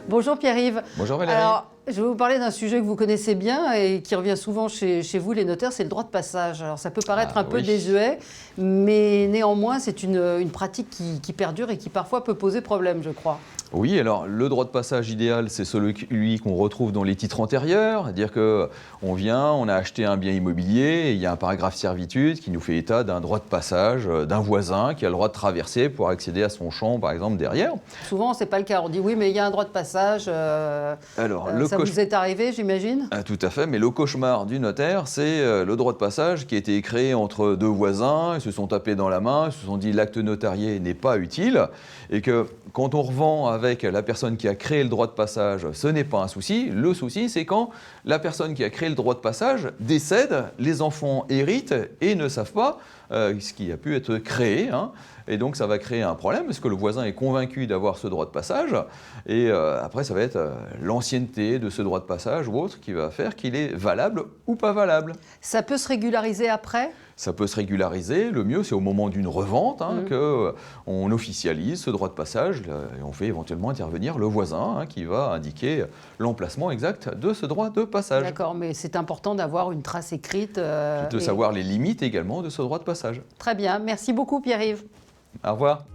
Bonjour Pierre-Yves. Bonjour Valérie. Alors, je vais vous parler d'un sujet que vous connaissez bien et qui revient souvent chez vous, les notaires, c'est le droit de passage. Alors, ça peut paraître un peu Oui. désuet, mais néanmoins, c'est une pratique qui perdure et qui parfois peut poser problème, je crois. Oui, alors le droit de passage idéal, c'est celui qu'on retrouve dans les titres antérieurs, c'est-à-dire qu'on vient, on a acheté un bien immobilier, et il y a un paragraphe servitude qui nous fait état d'un droit de passage d'un voisin qui a le droit de traverser pour accéder à son champ, par exemple, derrière. Souvent, ce n'est pas le cas. On dit oui, mais il y a un droit de passage. Alors, ça vous est arrivé, j'imagine? Tout à fait, mais le cauchemar du notaire, c'est le droit de passage qui a été créé entre deux voisins, ils se sont tapés dans la main, ils se sont dit l'acte notarié n'est pas utile, et que quand on revend avec la personne qui a créé le droit de passage, ce n'est pas un souci. Le souci, c'est quand la personne qui a créé le droit de passage décède, les enfants héritent et ne savent pas ce qui a pu être créé. Et donc, ça va créer un problème parce que le voisin est convaincu d'avoir ce droit de passage. Et après, ça va être l'ancienneté de ce droit de passage ou autre qui va faire qu'il est valable ou pas valable. Ça peut se régulariser après? Ça peut se régulariser. Le mieux, c'est au moment d'une revente qu'on officialise ce droit de passage et on fait éventuellement intervenir le voisin qui va indiquer l'emplacement exact de ce droit de passage. D'accord, mais c'est important d'avoir une trace écrite. De savoir les limites également de ce droit de passage. Très bien. Merci beaucoup, Pierre-Yves. Au revoir.